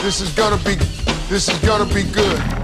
This is gonna be good.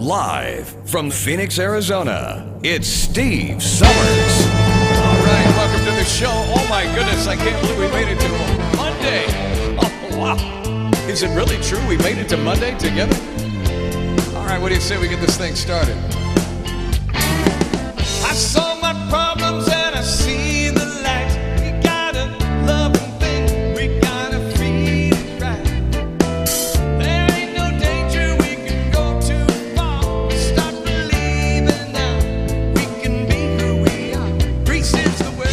Live from Phoenix, Arizona, it's Steve Summers. All right, welcome to the show. Oh my goodness, I can't believe we made it to Monday. Oh wow. Is it really true we made it to Monday together? All right, what do you say we get this thing started? I saw my problems and I see the light. We gotta love and think, we gotta feel it right. There ain't no danger, we can go too far. Stop believing now, we can be who we are. Greece is the word.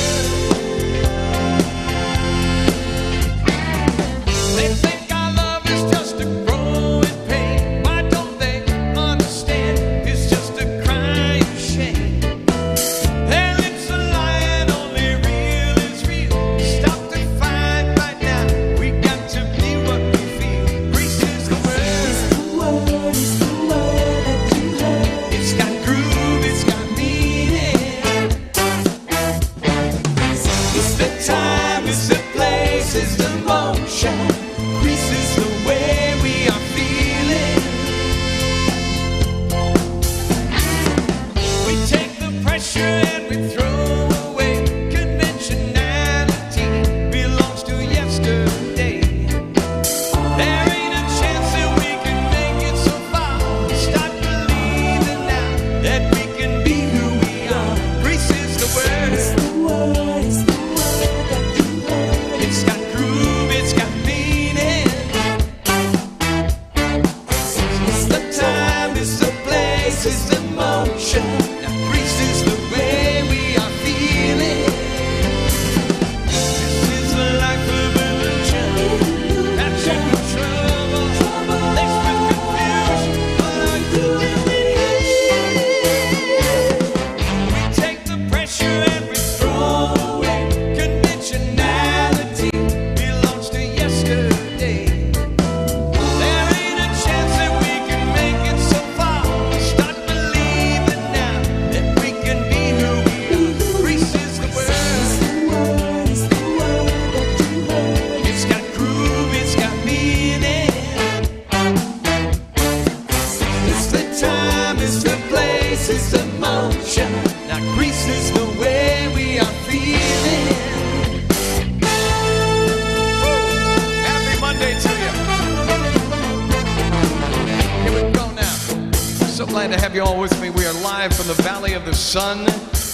They think our love is just a growing pain. Why don't they understand? It's just a crying shame. Sun.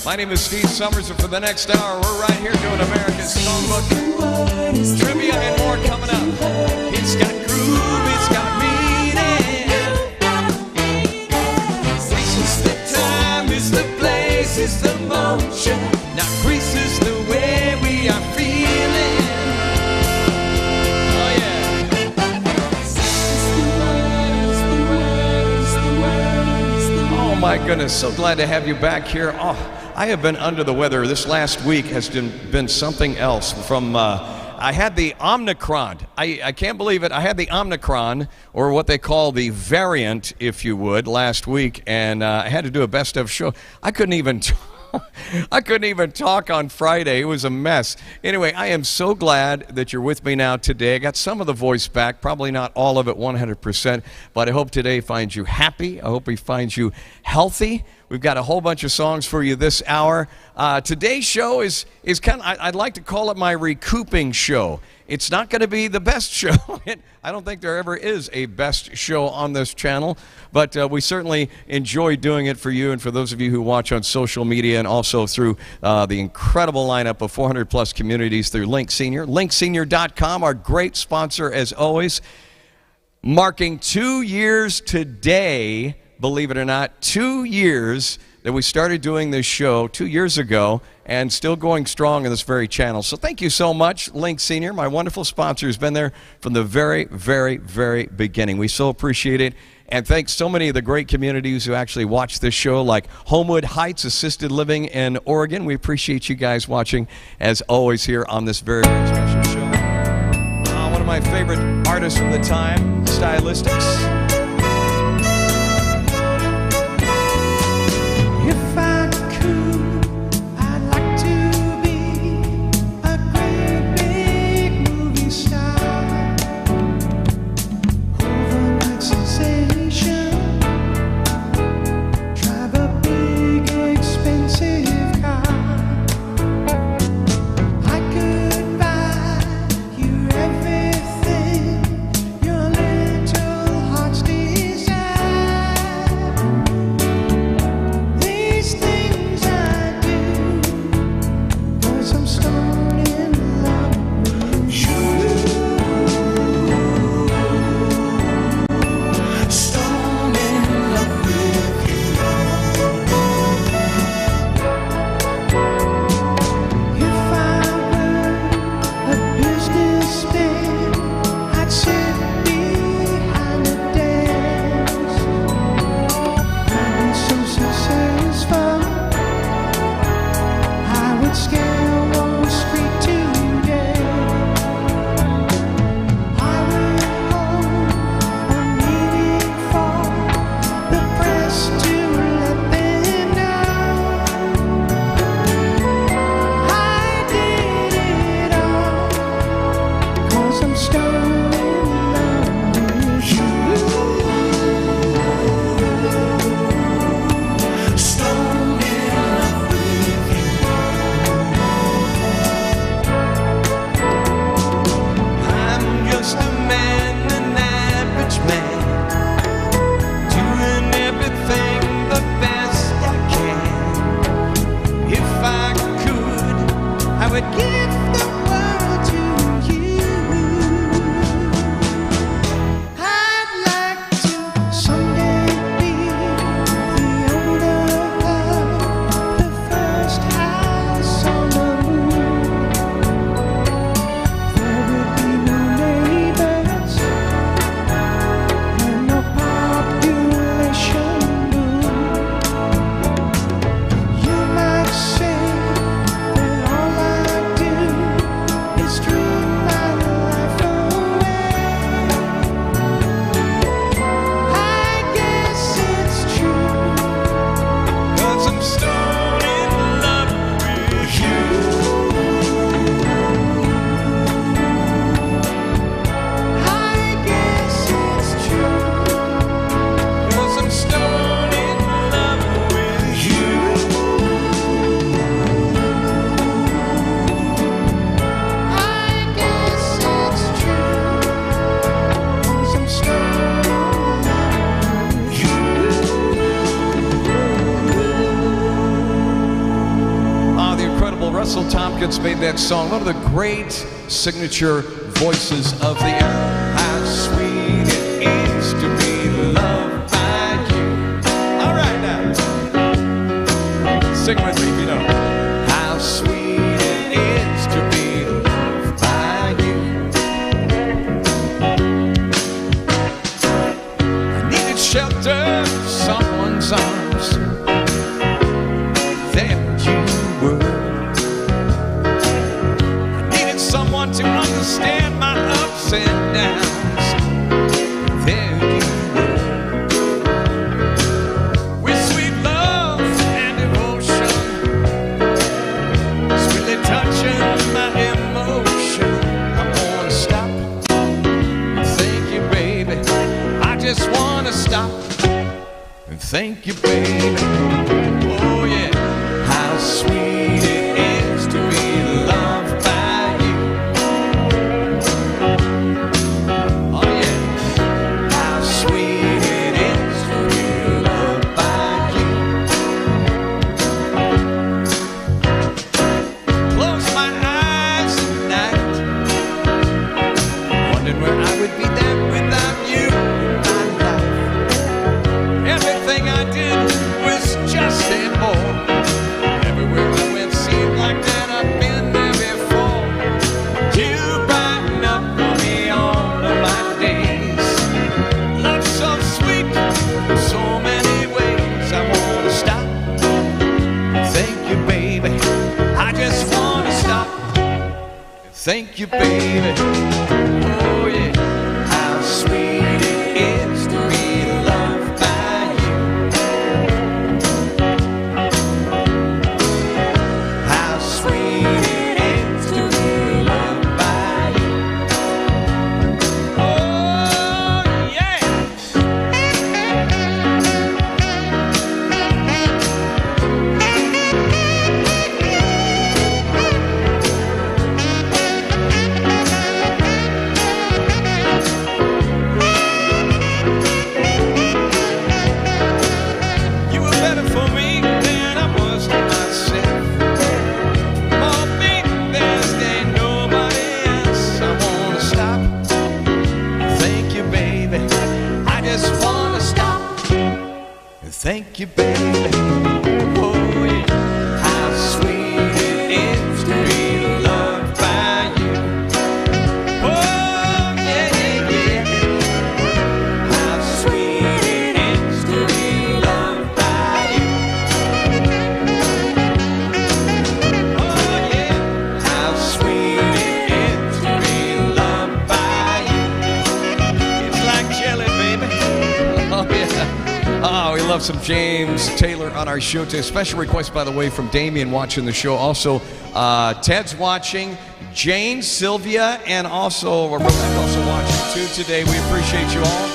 My name is Steve Summers, and for the next hour, we're right here doing America's Songbook trivia and more coming up. It's got groove, it's got meaning. This is the time, it's the place, it's the motion. Now Greece is the way we are feeling. Oh yeah. Oh my goodness, so glad to have you back here. Oh, I have been under the weather. This last week has been something else. From I had the Omicron. I can't believe it. I had the Omicron, or what they call the variant, if you would, last week, and I had to do a best of show. I couldn't even talk on Friday. It was a mess. Anyway, I am so glad that you're with me now today. I got some of the voice back, probably not all of it 100%, but I hope today finds you happy. I hope he finds you healthy. We've got a whole bunch of songs for you this hour. Today's show is kind of, I'd like to call it my recouping show. It's not going to be the best show. I don't think there ever is a best show on this channel, but we certainly enjoy doing it for you and for those of you who watch on social media and also through the incredible lineup of 400-plus communities through Link Senior. LinkSenior.com, our great sponsor as always. Marking 2 years today, believe it or not, 2 years that we started doing this show 2 years ago, and still going strong in this very channel. So thank you so much, Link Senior, my wonderful sponsor, who's been there from the very, very, very beginning. We so appreciate it. And thanks so many of the great communities who actually watch this show, like Homewood Heights Assisted Living in Oregon. We appreciate you guys watching, as always, here on this very, very special show. One of my favorite artists from the time, Stylistics. If I could, I'd like to be a great big movie star. Overnight sensation, Tompkins made that song. One of the great signature voices of the era. How sweet it is to be loved by you. All right now. Sing with me if you know. How sweet it is to be loved by you. I needed shelter, someone's arms. There you were. I needed someone to understand my ups and downs. There you were. With sweet love and devotion, sweetly touching my emotion. I wanna stop and thank you, baby. I just wanna stop and thank you, baby. Oh yeah. How sweet it is to be loved by you. Oh yeah. How sweet it is to be loved by you. Close my eyes at night, wondering where I would be then without you in my life. Everything I did was just and more. Everywhere I went seemed like that I've been there before. You brighten up for me all of my days. Love so sweet in so many ways. I wanna stop. Thank you, baby. I just wanna stop. Thank you, baby. Oh yeah. How sweet it is to be loved by you. How sweet it is to be loved by you. Oh yeah. You were better for me than I was to myself. Oh, baby, there's nobody else. I wanna stop. Thank you, baby. I just wanna stop. Thank you, baby. Oh yeah. How sweet it is to be loved by you. Oh yeah, yeah, yeah. How sweet it is to be loved by you. Oh yeah. How sweet it is to be loved by you. It's like jelly, baby. Oh yeah. Oh, we love some James Taylor on our show today. Special request, by the way, from Damien watching the show. Also, Ted's watching. Jane, Sylvia, and also Rebecca also watching too today. We appreciate you all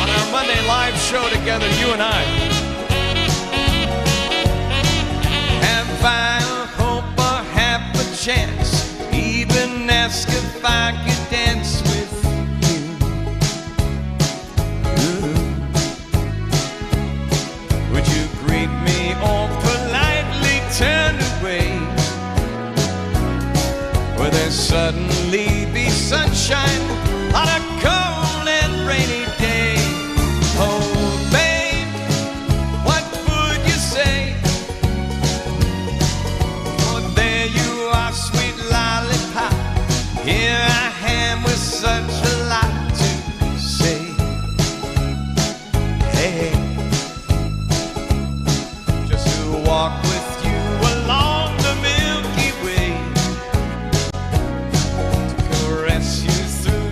on our Monday live show together, you and I. Have I a hope or half a chance? Even ask if I could dance with you. Ooh. Would you greet me or politely turn away? Will there suddenly be sunshine on a cold and rainy day? Oh, babe, what would you say? Oh, there you are, sweet lollipop. Here I am with such a lot to say. Hey, just to walk with you along the Milky Way, to caress you through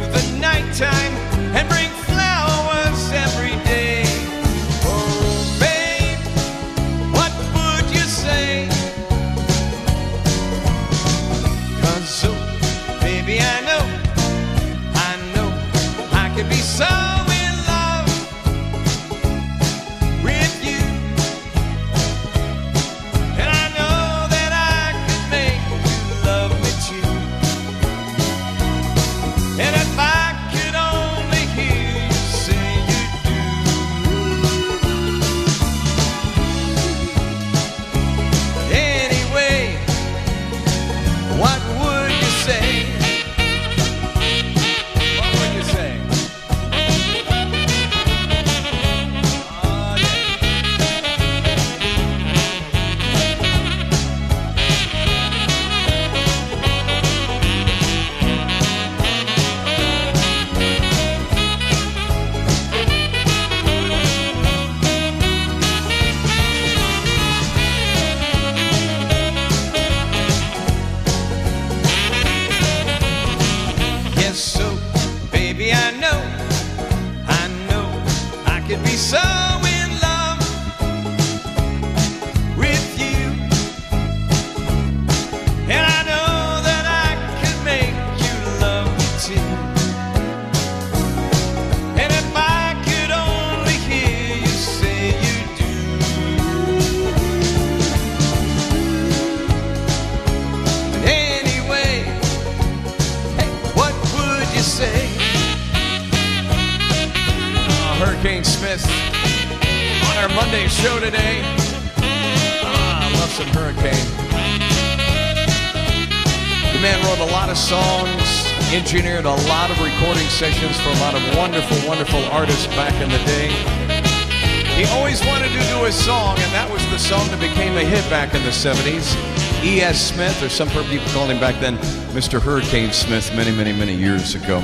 could be so in love with you, and I know that I could make you love me too. And if I could only hear you say you do. Anyway, hey, what would you say? Hurricane Smith on our Monday show today. I love some Hurricane. The man wrote a lot of songs, engineered a lot of recording sessions for a lot of wonderful, wonderful artists back in the day. He always wanted to do a song, and that was the song that became a hit back in the 70s. E.S. Smith, or some people called him back then Mr. Hurricane Smith, many, many, many years ago.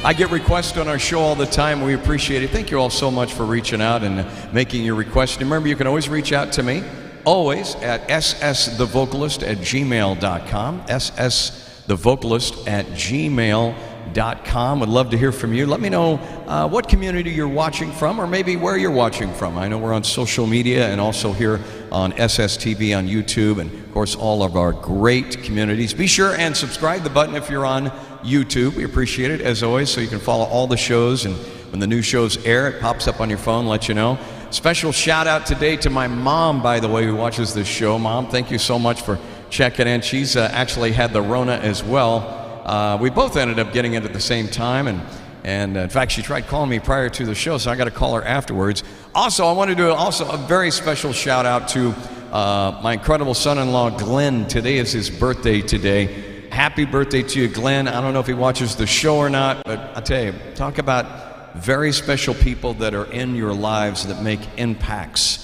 I get requests on our show all the time. We appreciate it. Thank you all so much for reaching out and making your requests. And remember, you can always reach out to me, always at ssthevocalist@gmail.com, ssthevocalist@gmail.com. Would love to hear from you. Let me know what community you're watching from, or maybe where you're watching from. I know we're on social media and also here on SSTV on YouTube, and of course all of our great communities. Be sure and subscribe the button if you're on YouTube. We appreciate it as always, so you can follow all the shows, and when the new shows air, it pops up on your phone, let you know. Special shout out today to my mom, by the way, who watches this show. Mom, thank you so much for checking in. She's actually had the Rona as well. We both ended up getting it at the same time, and in fact, she tried calling me prior to the show, so I got to call her afterwards. Also, I want to do also a very special shout out to my incredible son-in-law, Glenn. Today is his birthday today. Happy birthday to you, Glenn. I don't know if he watches the show or not, but I'll tell you, talk about very special people that are in your lives that make impacts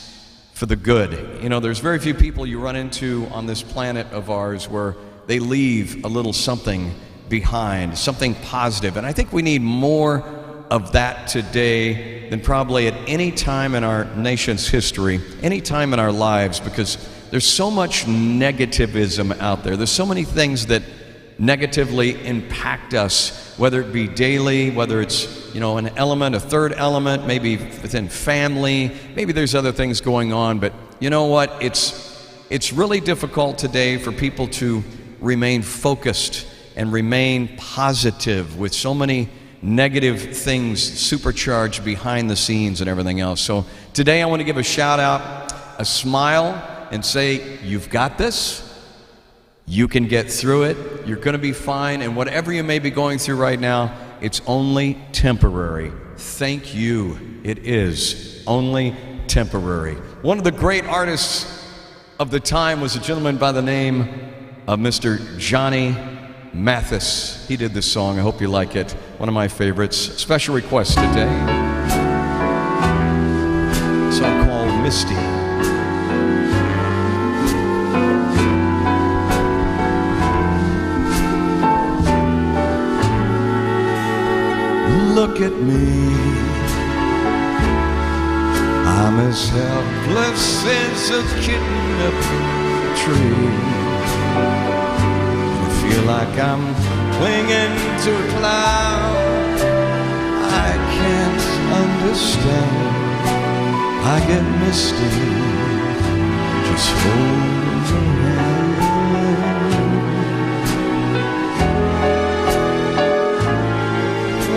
for the good. You know, there's very few people you run into on this planet of ours where they leave a little something behind, something positive. And I think we need more of that today than probably at any time in our nation's history, any time in our lives, because there's so much negativism out there. There's so many things that negatively impact us, whether it be daily, whether it's, you know, an element, a third element, maybe within family, maybe there's other things going on. But you know what? It's really difficult today for people to remain focused and remain positive with so many negative things supercharged behind the scenes and everything else. So today I want to give a shout out, a smile, and say, you've got this. You can get through it. You're going to be fine. And whatever you may be going through right now, it's only temporary. Thank you. It is only temporary. One of the great artists of the time was a gentleman by the name of Mr. Johnny Mathis. He did this song. I hope you like it. One of my favorites. Special request today. A song called Misty. Look at me, I'm as helpless as a kitten up a tree. I feel like I'm clinging to a cloud I can't understand. I get misty, just hold your hand.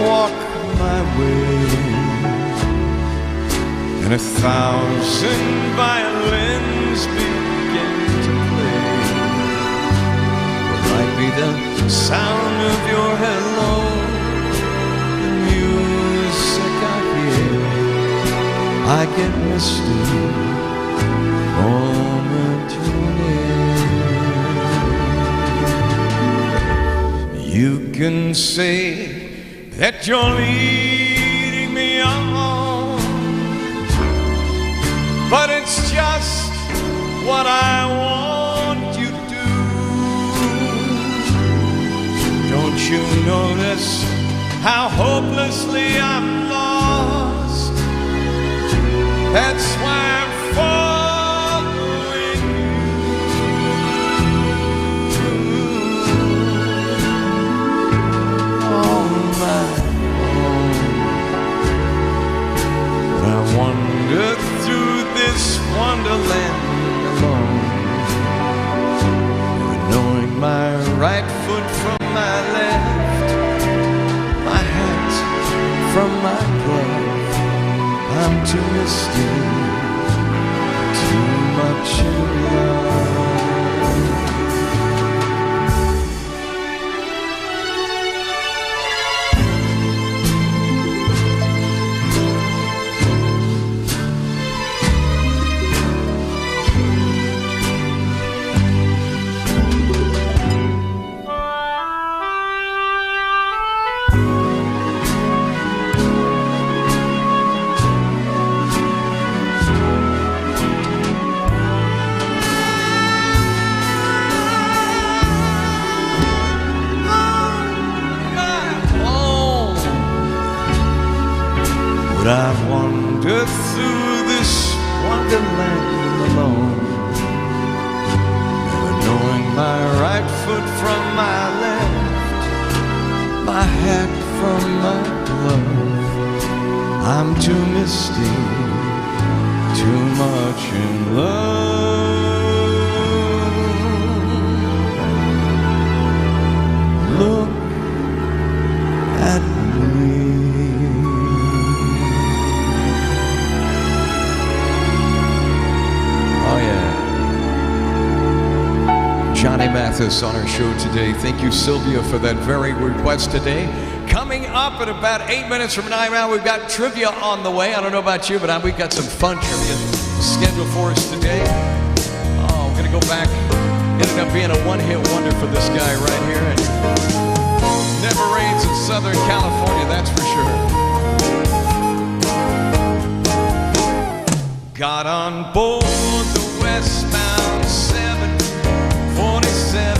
Walk my way, and 1,000 violins begin to play. What might be the sound of your hello, the music I hear. I get misty momentarily. You can say that you're leading me on, but it's just what I want you to do. Don't you notice how hopelessly I'm lost? That's why I'm following you. On my own, I too misty, too much in love. Would I wander through this wonderland alone, never knowing my right foot from my left, my hat from my glove? I'm too misty, too much in love. Look at me. Johnny Mathis on our show today. Thank you, Sylvia, for that very request today. Coming up at about 8 minutes from now, we've got trivia on the way. I don't know about you, but we've got some fun trivia scheduled for us today. Oh, we're going to go back. Ended up being a one-hit wonder for this guy right here. And never rains in Southern California, that's for sure. Got on board the westbound 747.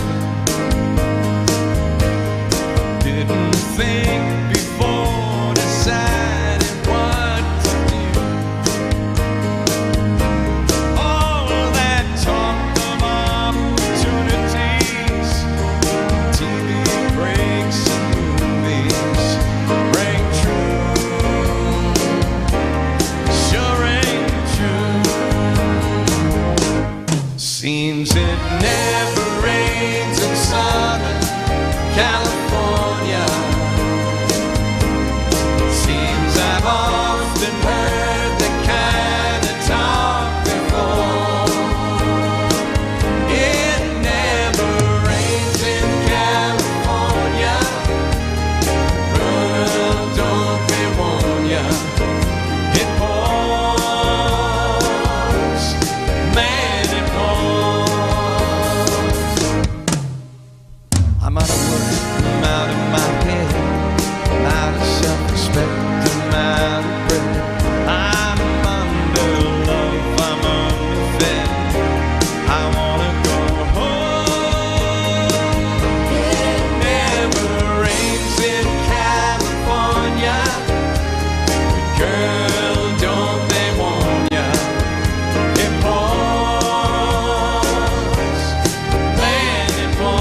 Didn't think before deciding what to do. All that talk of opportunities, TV breaks and movies rang true, sure ain't true. Seems it never rains in Southern California. Seems I've often heard the kind of talk before. It never rains in California. Girl, don't they warn ya? It pours, man, it pours. I'm out of work, I'm out of my head, I'm out of self-respect, I'm out of breath. I'm under love, I'm underfed. I wanna go home. It never rains in California. Girl, don't they warn ya? It pours, man, it pours.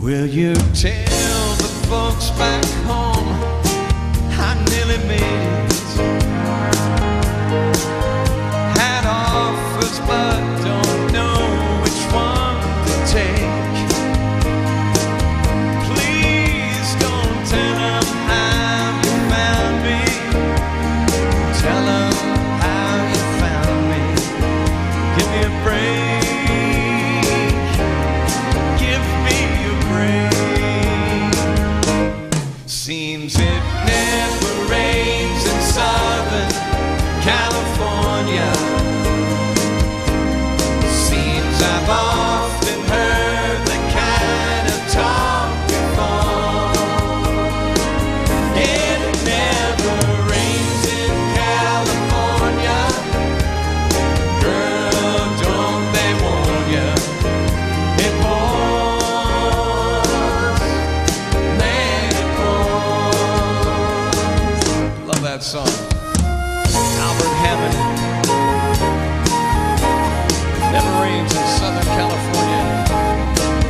Will you tell the folks back home I nearly made it? Had offers but don't know which one to take. Please don't tell them how you found me. Tell them how you found me. Give me a break. Give me a break. Seems it never rains in Southern California. Seems I've often heard the kind of talk before. It never rains in California. Girl, don't they warn ya? It pours, man, it pours. Love that song. Albert Hammond. Never rains in Southern California.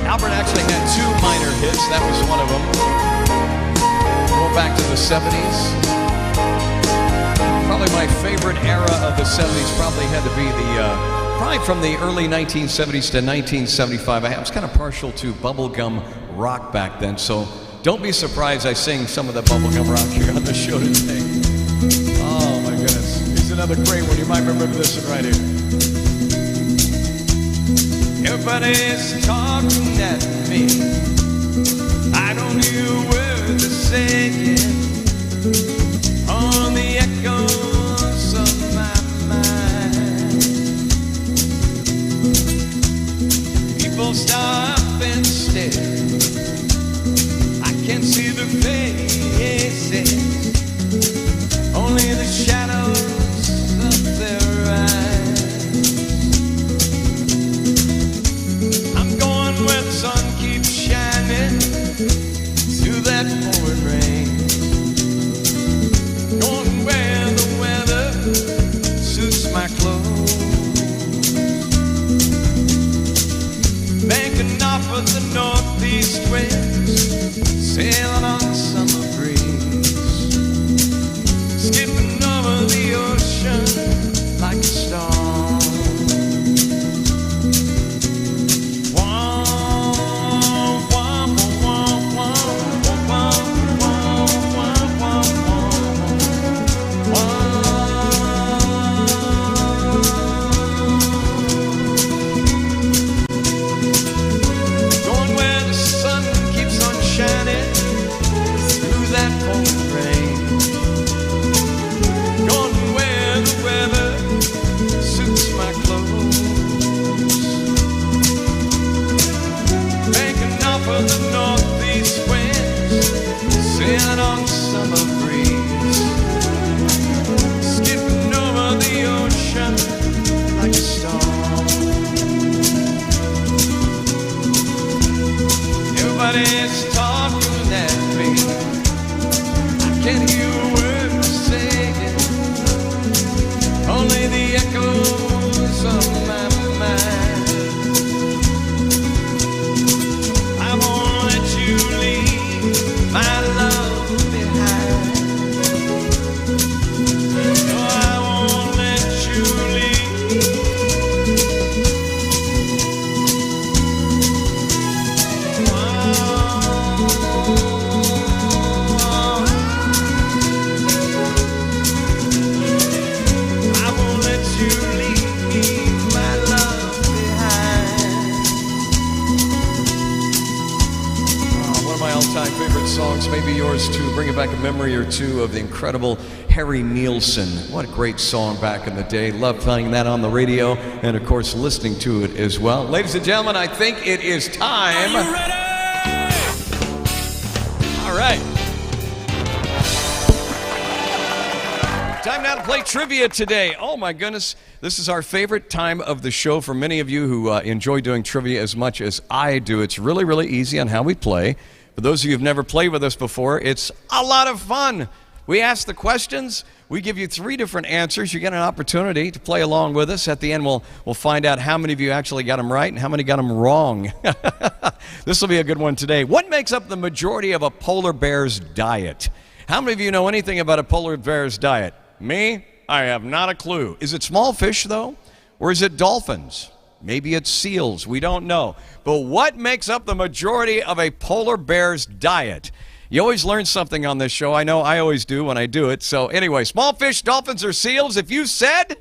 Albert actually had two minor hits. That was one of them. Going back to the 70s. Probably my favorite era of the 70s probably had to be probably from the early 1970s to 1975. I was kind of partial to bubblegum rock back then, so don't be surprised I sing some of the bubblegum rock here on the show today. Oh my goodness. Here's another great one. You might remember this one right here. Everybody's talking at me. I don't hear words they're saying on the echoes of my mind. People stop and stare. I can't see the faces, only the shadows of their eyes. I'm going where the sun keeps shining through that pouring rain. Going where the weather suits my clothes. Banking off of the northeast winds, sailing on the summer breeze, skipping over the ocean like a storm. Wah, wah, wah, wah, wah, wah, wah, wah, going where the sun keeps on shining through that pouring rain. Going where the weather suits my clothes. Banking off of the northeast winds, sailing on the summer breeze, skipping over the ocean like a storm. Everybody's talking at me. I can't hear a word they're saying, only the echoes of my mind. I won't let you leave my love behind. No, I won't let you leave. I won't let you leave my love behind. One of my all-time favorite songs, maybe yours too. Bringing back a memory or two of the incredible Harry Nilsson. What a great song back in the day. Love playing that on the radio and, of course, listening to it as well. Ladies and gentlemen, I think it is time. Are you ready? All right. Time now to play trivia today. Oh my goodness. This is our favorite time of the show for many of you who enjoy doing trivia as much as I do. It's really, really easy on how we play. For those of you who've never played with us before, it's a lot of fun. We ask the questions. We give you 3 different answers. You get an opportunity to play along with us. At the end, we'll find out how many of you actually got them right and how many got them wrong. This will be a good one today. What makes up the majority of a polar bear's diet? How many of you know anything about a polar bear's diet? Me? I have not a clue. Is it small fish, though? Or is it dolphins? Maybe it's seals. We don't know. But what makes up the majority of a polar bear's diet? You always learn something on this show. I know I always do when I do it. So anyway, small fish, dolphins, or seals? If you said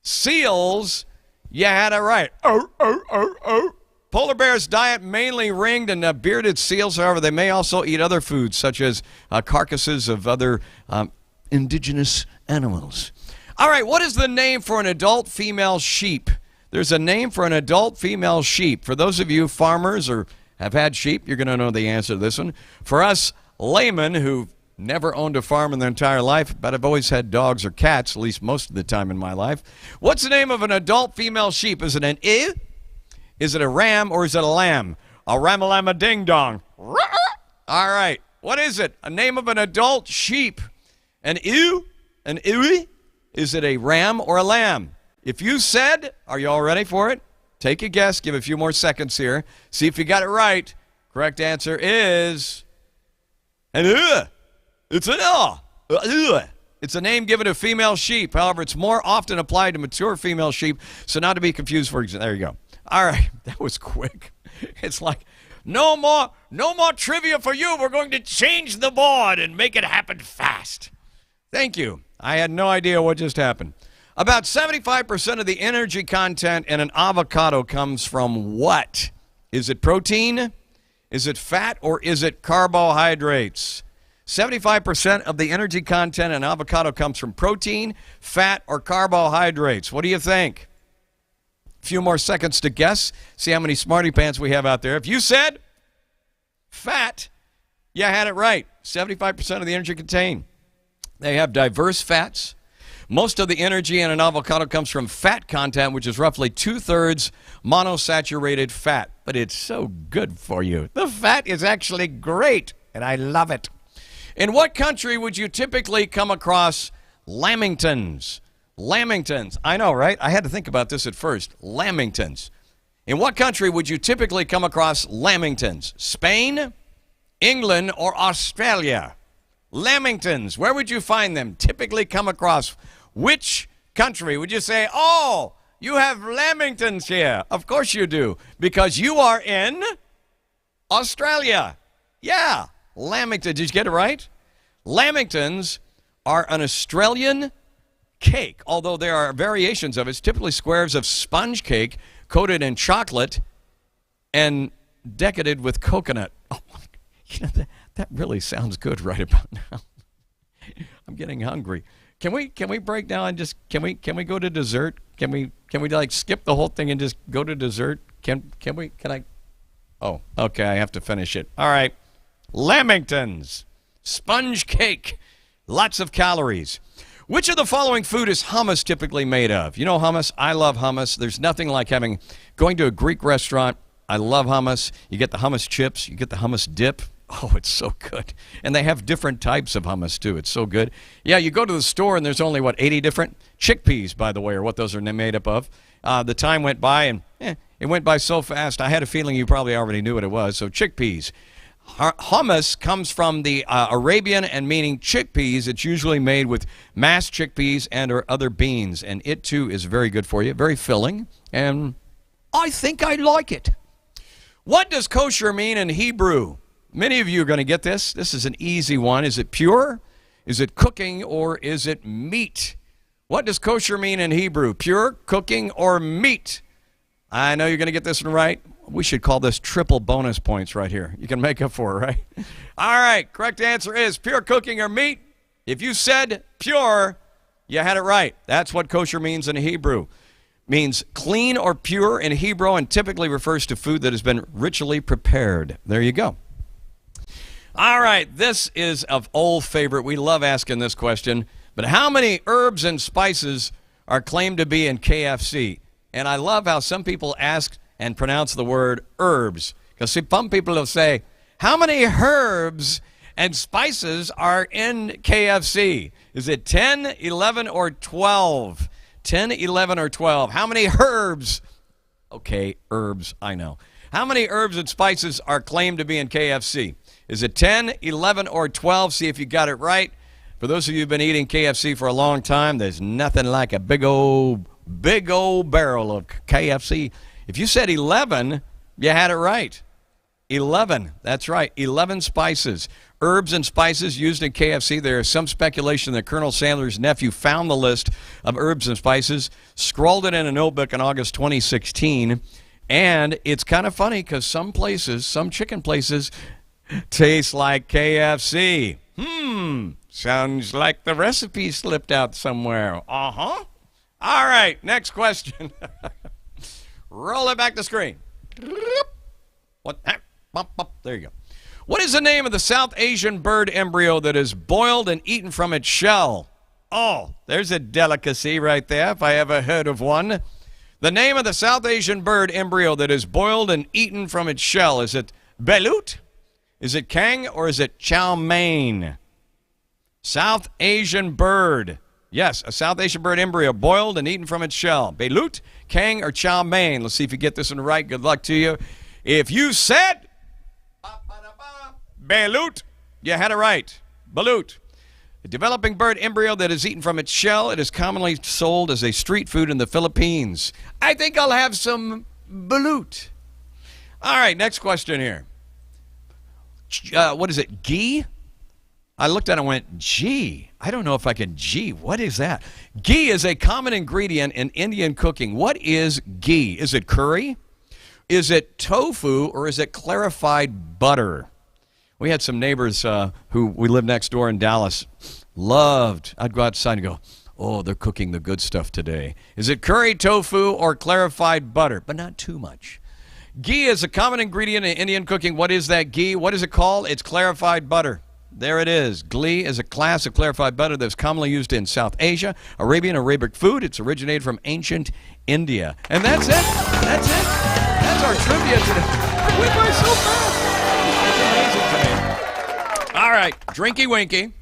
seals, you had it right. Polar bears' diet mainly ringed and bearded seals. However, they may also eat other foods, such as carcasses of other indigenous animals. All right, what is the name for an adult female sheep? There's a name for an adult female sheep. For those of you farmers or have had sheep, you're going to know the answer to this one. For us laymen who've never owned a farm in their entire life, but I've always had dogs or cats, at least most of the time in my life. What's the name of an adult female sheep? Is it an ewe? Is it a ram, or is it a lamb? A ram-a-lam-a-ding-dong. All right. What is it? A name of an adult sheep. An ewe? An ewe? Is it a ram or a lamb? If you said, are you all ready for it? Take a guess. Give a few more seconds here. See if you got it right. Correct answer is And it's an It's a name given to female sheep. However, it's more often applied to mature female sheep, so not to be confused. For example, there you go. All right, that was quick. It's like, no more trivia for you. We're going to change the board and make it happen fast. Thank you. I had no idea what just happened. About 75% of the energy content in an avocado comes from what? Is it protein? Is it fat? Or is it carbohydrates? 75% of the energy content in avocado comes from protein, fat, or carbohydrates. What do you think? A few more seconds to guess. See how many smarty pants we have out there. If you said fat, you had it right. 75% of the energy contained. They have diverse fats. Most of the energy in an avocado comes from fat content, which is roughly 2/3 monosaturated fat. But it's so good for you. The fat is actually great, and I love it. In what country would you typically come across lamingtons? Lamingtons. I know, right? I had to think about this at first. Lamingtons. In what country would you typically come across lamingtons? Spain, England, or Australia? Lamingtons. Where would you find them? Typically come across which country? Would you say, oh, you have lamingtons here? Of course you do, because you are in Australia. Yeah. Lamington, did you get it right? Lamingtons are an Australian cake, although there are variations of it. It's typically squares of sponge cake coated in chocolate and decorated with coconut. Oh, you know, that really sounds good right about now. I'm getting hungry. Can we break down and just can we go to dessert? Can we like skip the whole thing and just go to dessert? Can I? Oh, okay, I have to finish it. All right. Lamingtons, sponge cake, lots of calories. Which of the following food is hummus typically made of? You know hummus? I love hummus. There's nothing like going to a Greek restaurant. I love hummus. You get the hummus chips. You get the hummus dip. Oh, it's so good. And they have different types of hummus, too. It's so good. Yeah, you go to the store, and there's only, 80 different? Chickpeas, by the way, are what those are made up of. The time went by, and it went by so fast, I had a feeling you probably already knew what it was. So chickpeas. Hummus comes from the Arabian and meaning chickpeas. It's usually made with mashed chickpeas and or other beans, and it too is very good for you, very filling, and I think I like it. What does kosher mean in Hebrew? Many of you are going to get this. This is an easy one. Is it pure? Is it cooking? Or is it meat? What does kosher mean in Hebrew? Pure, cooking, or meat? I know you're going to get this one right. We should call this triple bonus points right here. You can make up for it, right? All right, correct answer is pure cooking or meat. If you said pure, you had it right. That's what kosher means in Hebrew. Means clean or pure in Hebrew and typically refers to food that has been ritually prepared. There you go. All right, this is an old favorite. We love asking this question. But how many herbs and spices are claimed to be in KFC? And I love how some people ask and pronounce the word herbs. Because some people will say, how many herbs and spices are in KFC? Is it 10, 11, or 12? 10, 11, or 12. How many herbs? Okay, herbs, I know. How many herbs and spices are claimed to be in KFC? Is it 10, 11, or 12? See if you got it right. For those of you who've been eating KFC for a long time, there's nothing like a big old barrel of KFC. If you said 11, you had it right. 11, that's right, 11 spices. Herbs and spices used in KFC. There is some speculation that Colonel Sanders' nephew found the list of herbs and spices, scrawled it in a notebook in August 2016, and it's kind of funny because some places, some chicken places, taste like KFC. Sounds like the recipe slipped out somewhere. Uh-huh. All right, next question. Roll it back to screen. What? There you go. What is the name of the South Asian bird embryo that is boiled and eaten from its shell? Oh, there's a delicacy right there, if I ever heard of one. The name of the South Asian bird embryo that is boiled and eaten from its shell. Is it belut? Is it kang? Or is it chow mein? South Asian bird. Yes, a South Asian bird embryo boiled and eaten from its shell. Belut, kang, or chow mein? Let's see if you get this one right. Good luck to you. If you said belut, You had it right. Balut. A developing bird embryo that is eaten from its shell. It is commonly sold as a street food in the Philippines. I think I'll have some balut. All right, next question here. What is it, ghee? I looked at it and went, gee, I don't know if I can, gee, what is that? Ghee is a common ingredient in Indian cooking. What is ghee? Is it curry? Is it tofu, or is it clarified butter? We had some neighbors who we lived next door in Dallas. I'd go outside and go, oh, they're cooking the good stuff today. Is it curry, tofu, or clarified butter? But not too much. Ghee is a common ingredient in Indian cooking. What is that ghee? What is it called? It's clarified butter. There it is. Ghee is a class of clarified butter that's commonly used in South Asia, Arabian, Arabic food. It's originated from ancient India. And that's it. That's it. That's our trivia today. I went by so fast. It's amazing to me. All right. Drinky Winky.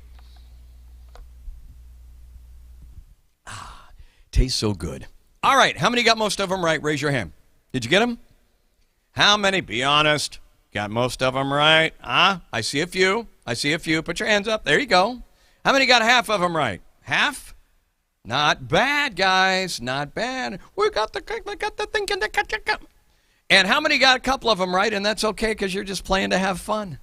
Tastes so good. All right. How many got most of them right? Raise your hand. Did you get them? How many? Be honest. Got most of them right? I see a few. I see a few. Put your hands up. There you go. How many got half of them right? Half? Not bad, guys. Not bad. We got the thing in the. And how many got a couple of them right? And that's okay because you're just playing to have fun.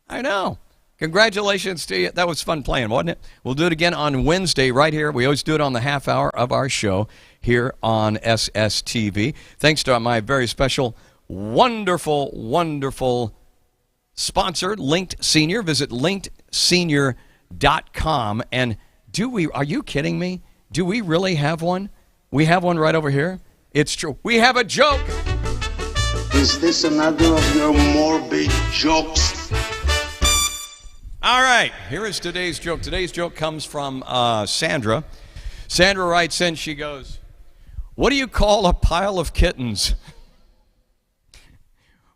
I know. Congratulations to you. That was fun playing, wasn't it? We'll do it again on Wednesday right here. We always do it on the half hour of our show here on SSTV. Thanks to my very special, wonderful, wonderful sponsor, Linked Senior. Visit linkedsenior.com. And are you kidding me? Do we really have one? We have one right over here. It's true. We have a joke. Is this another of your morbid jokes? All right, here is today's joke. Today's joke comes from Sandra. Sandra writes in, she goes, what do you call a pile of kittens?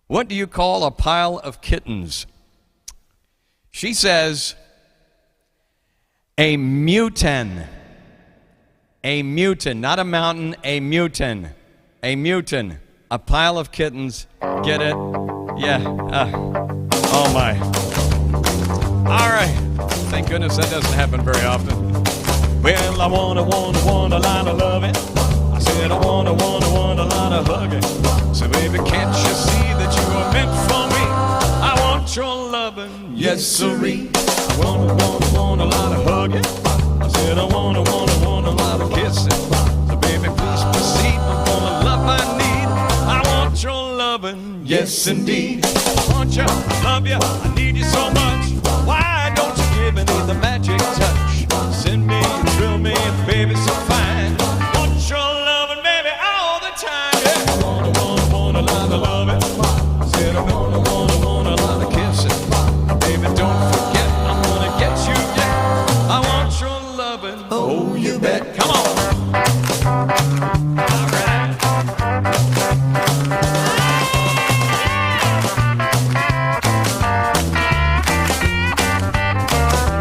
What do you call a pile of kittens? She says, a mutin. A mutin, not a mountain, a mutin. A mutin. A pile of kittens. Get it? Yeah. Oh, my. All right. Thank goodness that doesn't happen very often. Well, I want a lot of loving. I said I want a lot of hugging. So baby, can't you see that you are meant for me? I want your loving, yes sirree. I want a lot of hugging. I said I want a lot of kissing. So baby, please proceed. I'm gonna love my need. I want your loving, yes indeed. I want you, I love you, I need you so much. Why don't you give me the magic touch? Send me, thrill me, baby, so fine. Want your loving, baby, all the time. Yeah. I want a lot of loving. I said I want a lot of kissing. Baby, don't forget, I'm gonna get you, yeah. I want your loving. Oh, you bet. Come on. All right.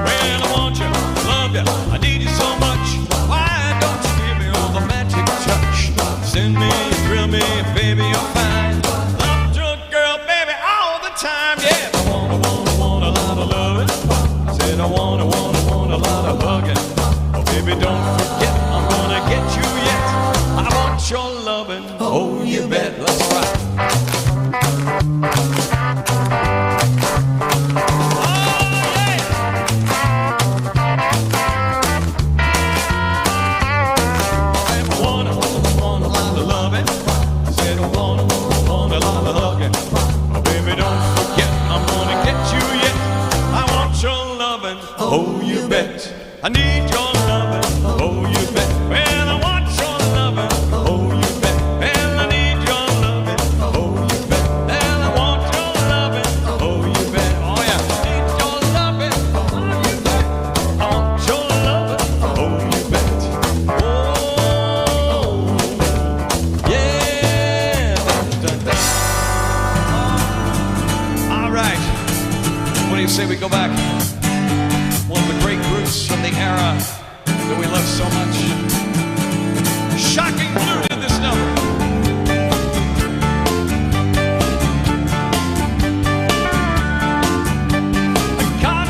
Well, I want you, love you, I need you so much. Why don't you give me all the magic touch? Send me, thrill me, baby, you're fine. Love your girl, baby, all the time, yeah. I want a lot of loving. I said I want a lot of hugging. Oh, baby, don't forget, I'm gonna get you yet. I want your loving. Oh, you bet. Let's rock. Oh, yeah. I want a lot of loving. I said I want a lot of hugging. Oh, baby, don't forget, I'm gonna get you yet. I want your loving. Oh, you bet. I need your loving. Oh, you bet. Well, I want your loving. Oh, you bet. Well, I need your loving. Oh, you bet. Well, I want your loving. Oh, you bet. Oh, yeah. I need your loving. Oh, you bet. I want your loving. Oh, you bet. Oh, yeah. Dun, dun, dun. All right. What do you say we go back? One of the great groups from the era that we love so much. Shocking Blue did this number. I got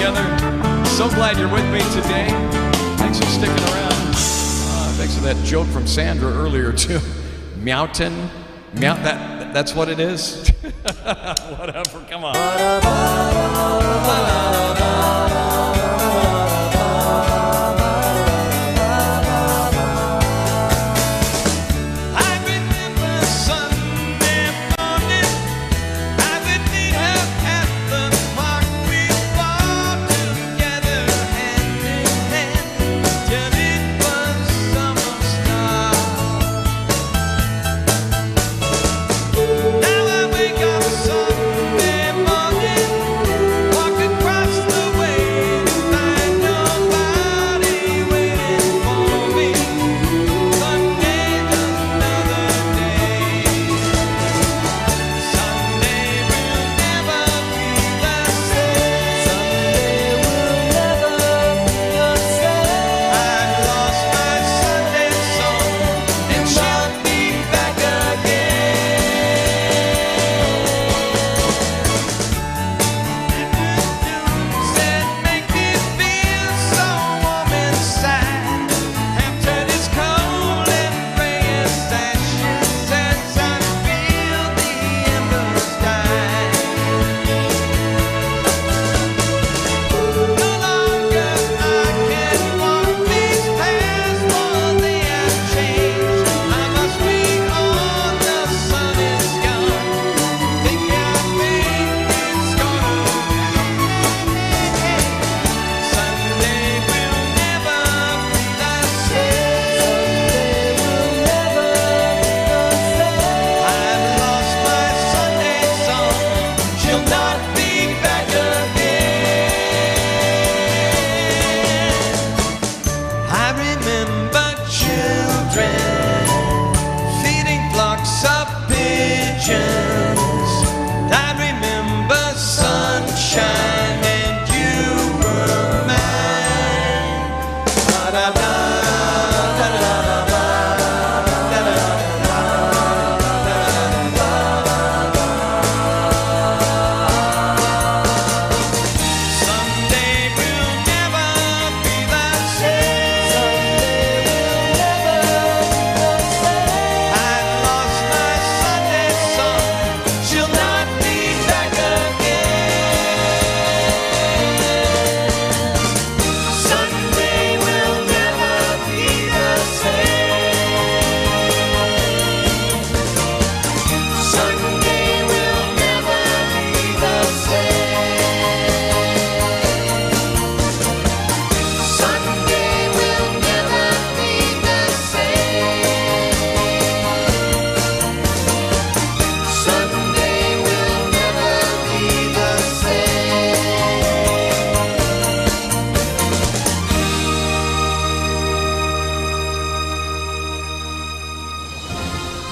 together. So glad you're with me today. Thanks for sticking around. Thanks for that joke from Sandra earlier, too. Meowton. That's what it is? Whatever, come on.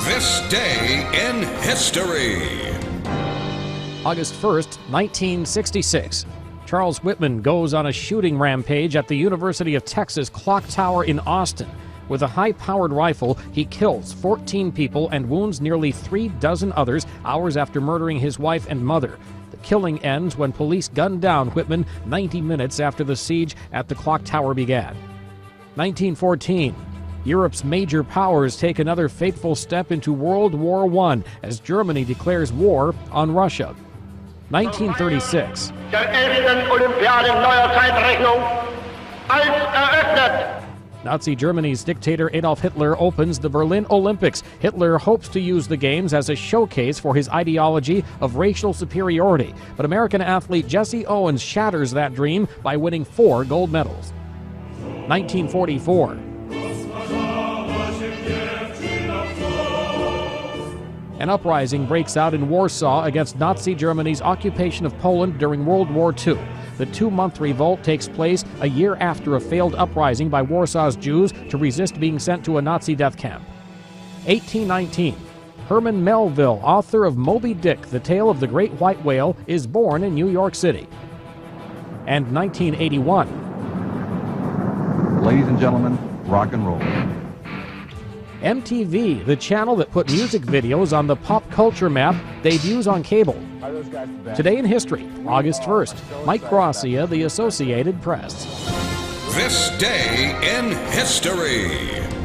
This day in history. August 1st, 1966. Charles Whitman goes on a shooting rampage at the University of Texas Clock Tower in Austin. With a high-powered rifle, he kills 14 people and wounds nearly 36 others hours after murdering his wife and mother. The killing ends when police gunned down Whitman 90 minutes after the siege at the clock tower began. 1914. Europe's major powers take another fateful step into World War I as Germany declares war on Russia. 1936. Der ersten Olympiade neuer Zeitrechnung als eröffnet. Nazi Germany's dictator Adolf Hitler opens the Berlin Olympics. Hitler hopes to use the Games as a showcase for his ideology of racial superiority, but American athlete Jesse Owens shatters that dream by winning 4 gold medals. 1944. An uprising breaks out in Warsaw against Nazi Germany's occupation of Poland during World War II. The 2-month revolt takes place a year after a failed uprising by Warsaw's Jews to resist being sent to a Nazi death camp. 1819. Herman Melville, author of Moby Dick, The Tale of the Great White Whale, is born in New York City. And 1981. Ladies and gentlemen, rock and roll. MTV, the channel that put music videos on the pop culture map, debuts on cable. Today in history, August 1st, Mike Gracia, The Associated Press. This day in history.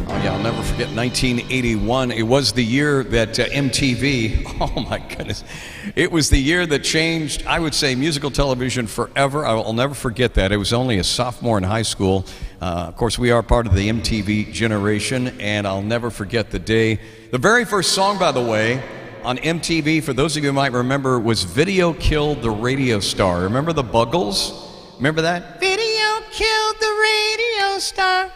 Oh, yeah, I'll never forget 1981. It was the year that MTV, oh my goodness, it was the year that changed, I would say, musical television forever. I'll never forget that. It was only a sophomore in high school. Of course, we are part of the MTV generation, and I'll never forget the day. The very first song, by the way, on MTV, for those of you who might remember, was Video Killed the Radio Star. Remember the Buggles? Remember that? Video killed the radio star.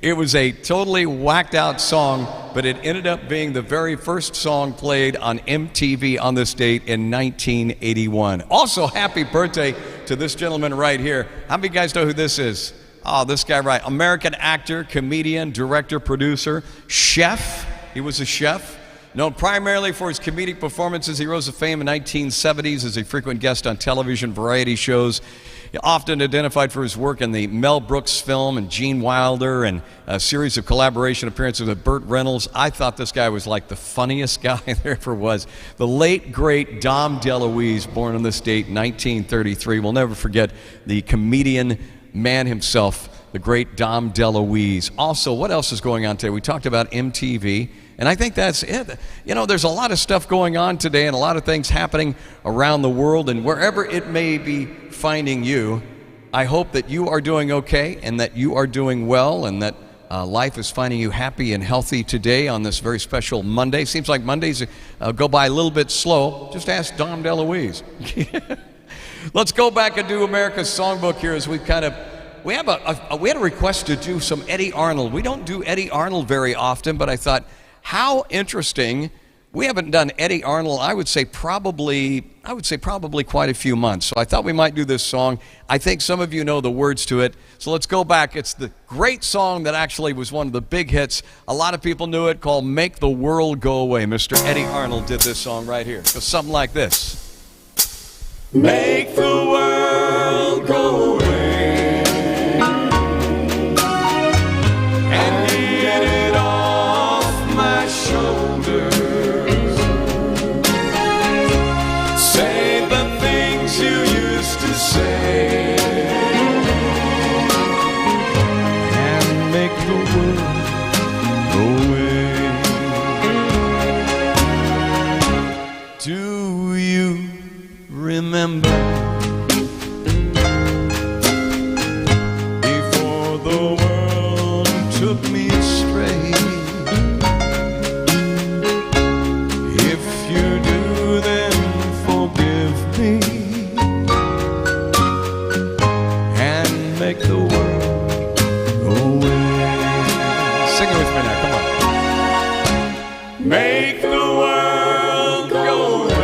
It was a totally whacked out song, but it ended up being the very first song played on MTV on this date in 1981. Also, happy birthday to this gentleman right here. How many of you guys know who this is? Oh, this guy, right. American actor, comedian, director, producer, chef. He was a chef. Known primarily for his comedic performances, he rose to fame in the 1970s as a frequent guest on television variety shows. Often identified for his work in the Mel Brooks film and Gene Wilder and a series of collaboration appearances with Burt Reynolds. I thought this guy was like the funniest guy there ever was. The late, great Dom DeLuise, born on this date, 1933. We'll never forget the comedian man himself, the great Dom DeLuise. Also, what else is going on today? We talked about MTV. And I think that's it. You know, there's a lot of stuff going on today and a lot of things happening around the world, and wherever it may be finding you, I hope that you are doing okay and that you are doing well and that life is finding you happy and healthy today on this very special Monday. Seems like Mondays go by a little bit slow. Just ask Dom DeLuise. Let's go back and do America's Songbook here as we had a request to do some Eddie Arnold. We don't do Eddie Arnold very often, but I thought, how interesting. We haven't done Eddie Arnold, I would say probably quite a few months. So I thought we might do this song. I think some of you know the words to it. So let's go back. It's the great song that actually was one of the big hits. A lot of people knew it, called Make the World Go Away. Mr. Eddie Arnold did this song right here. It goes something like this. Make the world go away. Remember before the world took me astray? If you do, then forgive me and make the world go away. Sing it with me now, come on. Make the world go away.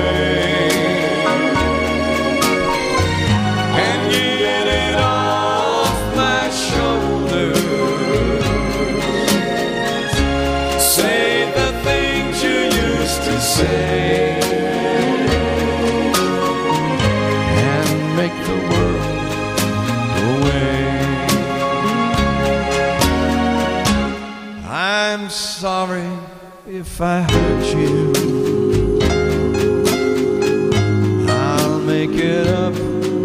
Say and make the world go away. I'm sorry if I hurt you. I'll make it up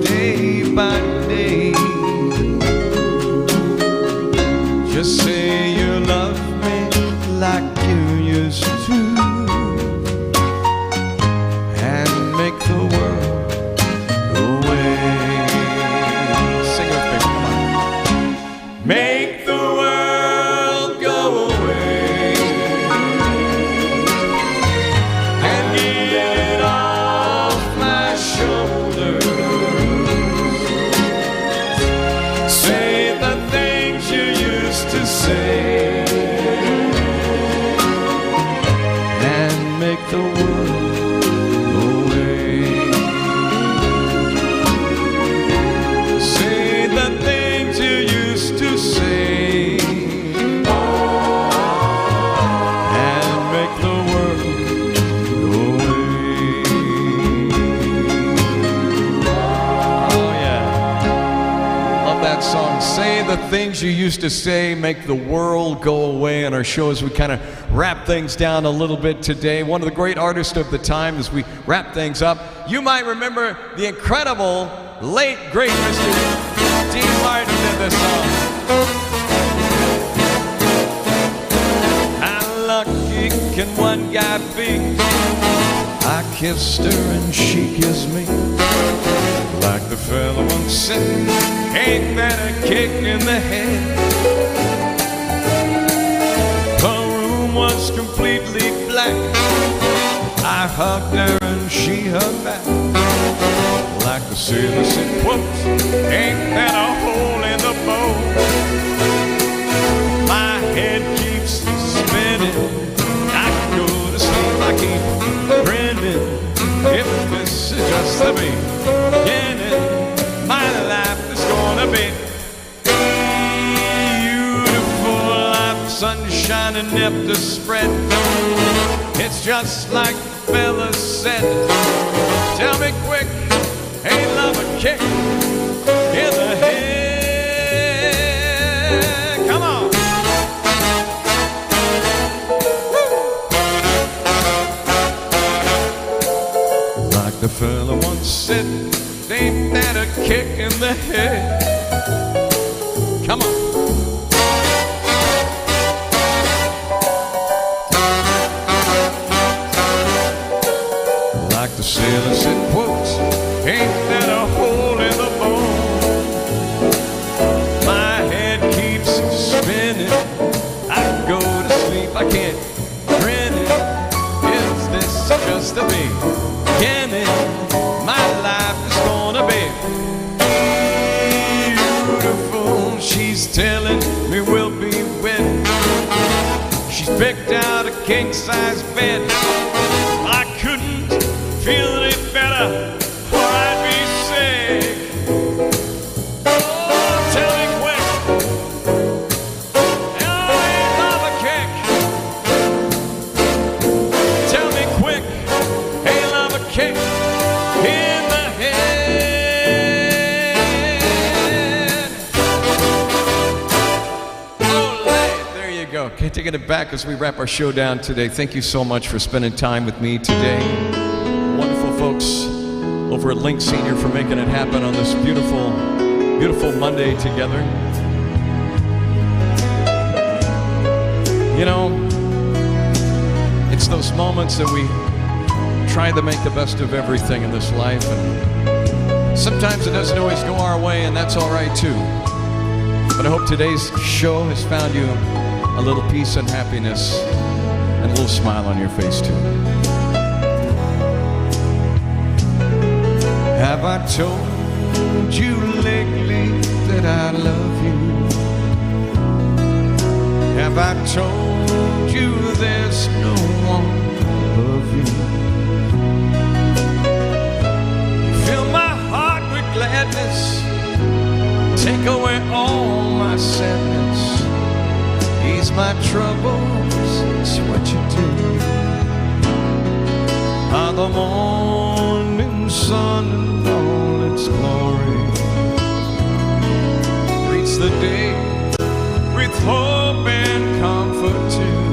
day by day. Just say you love me like you used to. Make the world go away. Sing it with me, come on. Make the world go away and get it off my shoulders. that song. Say the things you used to say, make the world go away. On our show, as we kind of wrap things down a little bit today, one of the great artists of the time, as we wrap things up, you might remember the incredible, late, great Mr. Dean Martin did this song. How lucky can one guy be? I kissed her and she kissed me. Like the fella once said, ain't that a kick in the head? Her room was completely black. I hugged her and she hugged back. Like the sailor said, quote, ain't that a hole in the boat? My head keeps spinning. I can go to sleep, I keep grinning. If this is just the beginning, my life is gonna be beautiful, like sunshine and nectar spread. It's just like the fella said. Tell me quick, ain't love a kick in the head? Come on. The fella once said, ain't that a kick in the head? Come on. Like the sailor said, quote, ain't that a hole in the bone? My head keeps spinning. I go to sleep, I can't grin it. Is this just a beginning? My life is gonna be beautiful. She's telling me we'll be wed. She's picked out a king-size bed. I couldn't feel any better, or I'd be sick. Oh, tell me quick, ain't love a kick? Tell me quick, ain't love a kick in the head? Oh, there you go. Okay, taking it back as we wrap our show down today. Thank you so much for spending time with me today. Wonderful folks over at Link Senior for making it happen on this beautiful, beautiful Monday together. You know, it's those moments that we try to make the best of everything in this life, and sometimes it doesn't always go our way, and that's all right too. But I hope today's show has found you a little peace and happiness and a little smile on your face too. Have I told you lately that I love you? Have I told you there's no one above you? Fill my heart with gladness, take away all my sadness, ease my troubles, it's what you do. By the morning sun and all its glory, greets the day with hope and comfort too.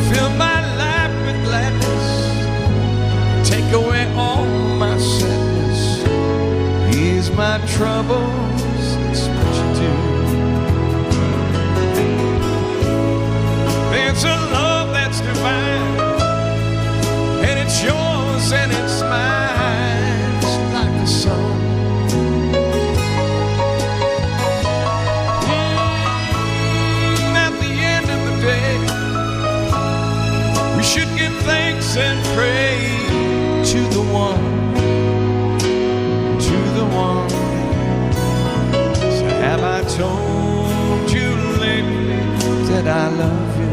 Fill my life with gladness, take away all my sadness, ease my troubles, it's what you do. There's a love that's divine, and it's yours and it's mine, it's like the sun. At the end of the day, we should give thanks and pray to the one, to the one. So have I told you lately that I love you?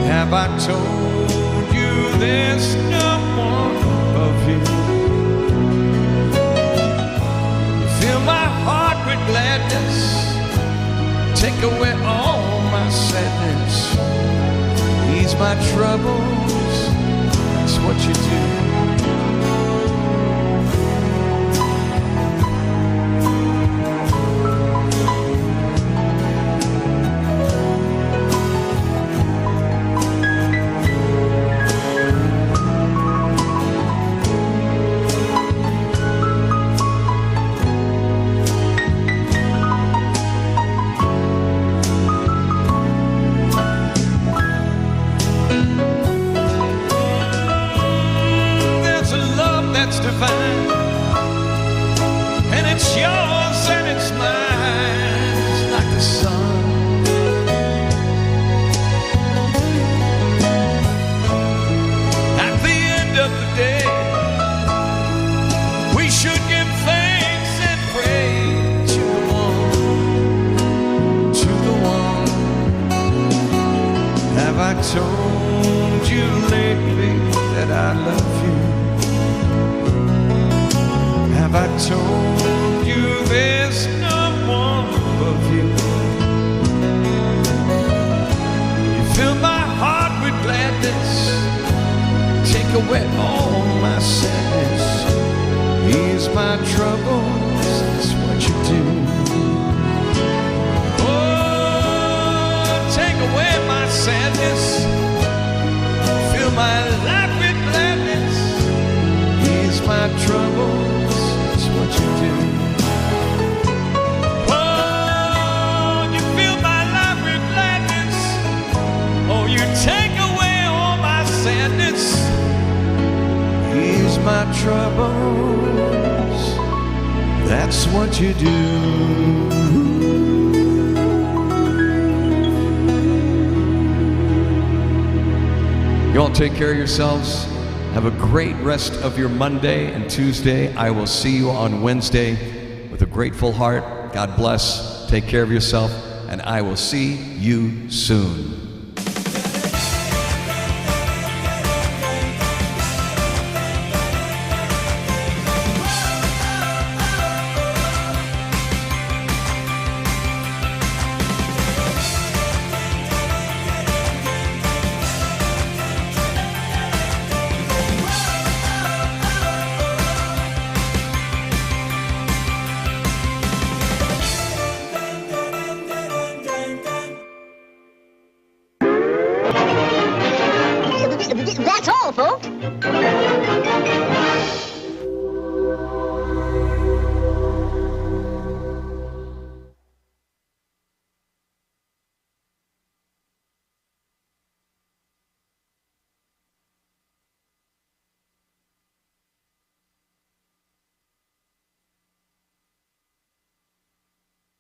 Have I told you there's no one above you? You fill my heart with gladness, take away all my sadness, ease my troubles, it's what you do. that's divine, and it's yours and it's mine. It's like the sun. At the end of the day, we should give thanks and pray to the one. Have I told you lately that I love you? Have I told you there's no one above you? You fill my heart with gladness, take away all my sadness, ease my troubles, that's what you do. Oh, take away my sadness, fill my life with gladness, ease my troubles, that's what you do. Oh, you fill my life with gladness, oh, you take away all my sadness, ease my troubles, that's what you do. You all take care of yourselves. Have a great rest of your Monday and Tuesday. I will see you on Wednesday with a grateful heart. God bless. Take care of yourself, and I will see you soon. That's all, folks.